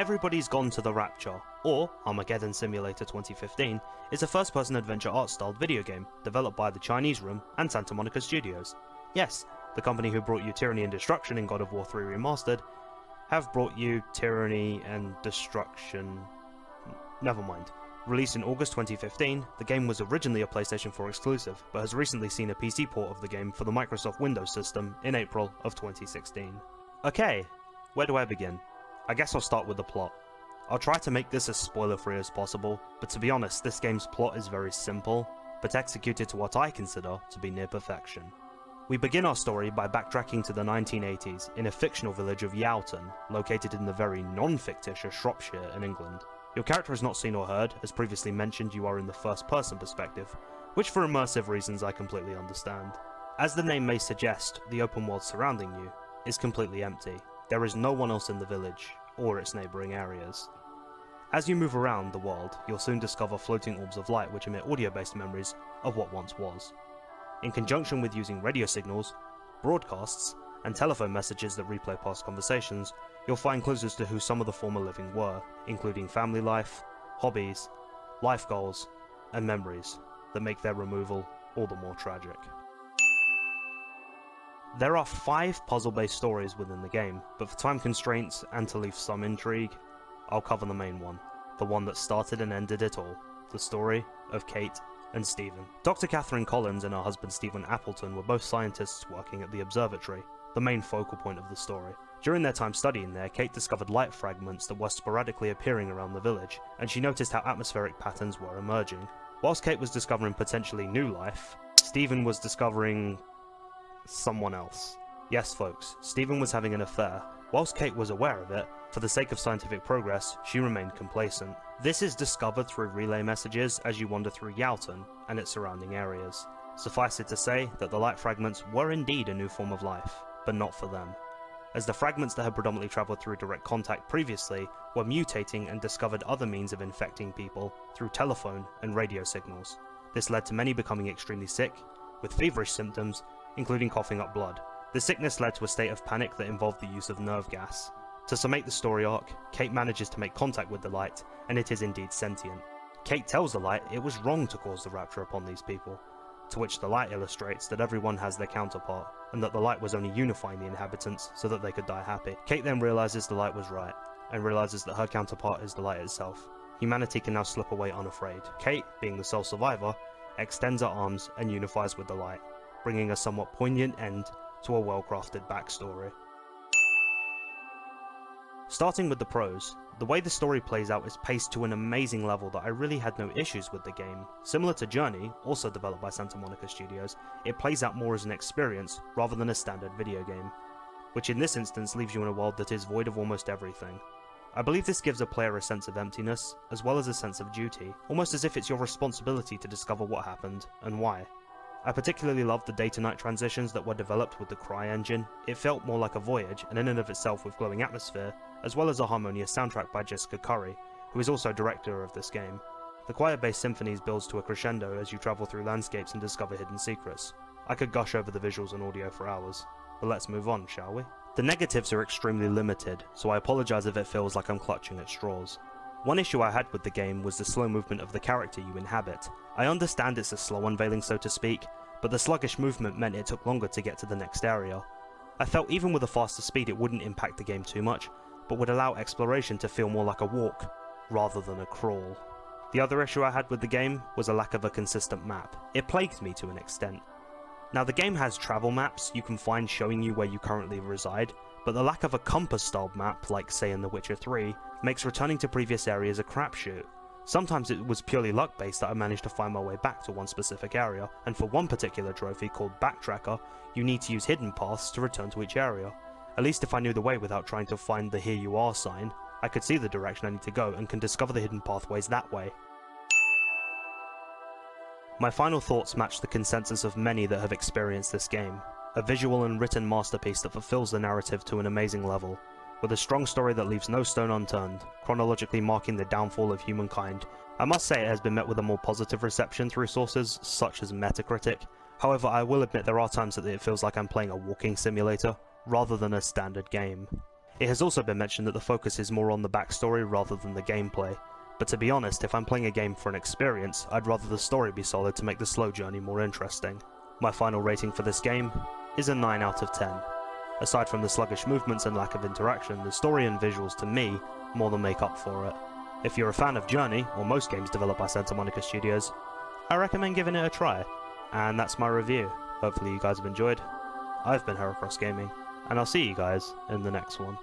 Everybody's Gone to the Rapture, or Armageddon Simulator 2015, is a first-person adventure art-styled video game developed by the Chinese Room and Santa Monica Studios. Yes, the company who brought you Tyranny and Destruction in God of War 3 Remastered have brought you Tyranny and Destruction... never mind. Released in August 2015, the game was originally a PlayStation 4 exclusive, but has recently seen a PC port of the game for the Microsoft Windows system in April of 2016. Okay, where do I begin? I guess I'll start with the plot. I'll try to make this as spoiler-free as possible, but to be honest, this game's plot is very simple, but executed to what I consider to be near perfection. We begin our story by backtracking to the 1980s in a fictional village of Yowton, located in the very non-fictitious Shropshire in England. Your character is not seen or heard, as previously mentioned you are in the first-person perspective, which for immersive reasons I completely understand. As the name may suggest, the open world surrounding you is completely empty. There is no one else in the village, or its neighbouring areas. As you move around the world, you'll soon discover floating orbs of light which emit audio-based memories of what once was. In conjunction with using radio signals, broadcasts, and telephone messages that replay past conversations, you'll find clues as to who some of the former living were, including family life, hobbies, life goals, and memories that make their removal all the more tragic. There are 5 puzzle-based stories within the game, but for time constraints and to leave some intrigue, I'll cover the main one. The one that started and ended it all. The story of Kate and Stephen. Dr. Catherine Collins and her husband Stephen Appleton were both scientists working at the observatory, the main focal point of the story. During their time studying there, Kate discovered light fragments that were sporadically appearing around the village, and she noticed how atmospheric patterns were emerging. Whilst Kate was discovering potentially new life, Stephen was discovering someone else. Yes folks, Stephen was having an affair. Whilst Kate was aware of it, for the sake of scientific progress, she remained complacent. This is discovered through relay messages as you wander through Yowton and its surrounding areas. Suffice it to say that the light fragments were indeed a new form of life, but not for them, as the fragments that had predominantly travelled through direct contact previously were mutating and discovered other means of infecting people through telephone and radio signals. This led to many becoming extremely sick, with feverish symptoms, including coughing up blood. The sickness led to a state of panic that involved the use of nerve gas. To summate the story arc, Kate manages to make contact with the light, and it is indeed sentient. Kate tells the light it was wrong to cause the rapture upon these people, to which the light illustrates that everyone has their counterpart, and that the light was only unifying the inhabitants so that they could die happy. Kate then realises the light was right, and realises that her counterpart is the light itself. Humanity can now slip away unafraid. Kate, being the sole survivor, extends her arms and unifies with the light, bringing a somewhat poignant end to a well-crafted backstory. Starting with the prose, the way the story plays out is paced to an amazing level that I really had no issues with the game. Similar to Journey, also developed by Santa Monica Studios, it plays out more as an experience rather than a standard video game, which in this instance leaves you in a world that is void of almost everything. I believe this gives a player a sense of emptiness, as well as a sense of duty, almost as if it's your responsibility to discover what happened and why. I particularly loved the day-to-night transitions that were developed with the Cry engine. It felt more like a voyage, and in and of itself with glowing atmosphere, as well as a harmonious soundtrack by Jessica Curry, who is also director of this game. The choir-based symphonies builds to a crescendo as you travel through landscapes and discover hidden secrets. I could gush over the visuals and audio for hours, but let's move on, shall we? The negatives are extremely limited, so I apologise if it feels like I'm clutching at straws. One issue I had with the game was the slow movement of the character you inhabit. I understand it's a slow unveiling so to speak, but the sluggish movement meant it took longer to get to the next area. I felt even with a faster speed it wouldn't impact the game too much, but would allow exploration to feel more like a walk, rather than a crawl. The other issue I had with the game was a lack of a consistent map. It plagued me to an extent. Now the game has travel maps you can find showing you where you currently reside, but the lack of a compass-styled map, like say in The Witcher 3, makes returning to previous areas a crapshoot. Sometimes it was purely luck-based that I managed to find my way back to one specific area, and for one particular trophy called Backtracker, you need to use hidden paths to return to each area. At least if I knew the way without trying to find the Here You Are sign, I could see the direction I need to go and can discover the hidden pathways that way. My final thoughts match the consensus of many that have experienced this game. A visual and written masterpiece that fulfills the narrative to an amazing level, with a strong story that leaves no stone unturned, chronologically marking the downfall of humankind. I must say it has been met with a more positive reception through sources such as Metacritic. However, I will admit there are times that it feels like I'm playing a walking simulator, rather than a standard game. It has also been mentioned that the focus is more on the backstory rather than the gameplay, but to be honest, if I'm playing a game for an experience, I'd rather the story be solid to make the slow journey more interesting. My final rating for this game is a 9 out of 10. Aside from the sluggish movements and lack of interaction, the story and visuals to me more than make up for it. If you're a fan of Journey, or most games developed by Santa Monica Studios, I recommend giving it a try. And that's my review. Hopefully you guys have enjoyed. I've been Heracross Gaming, and I'll see you guys in the next one.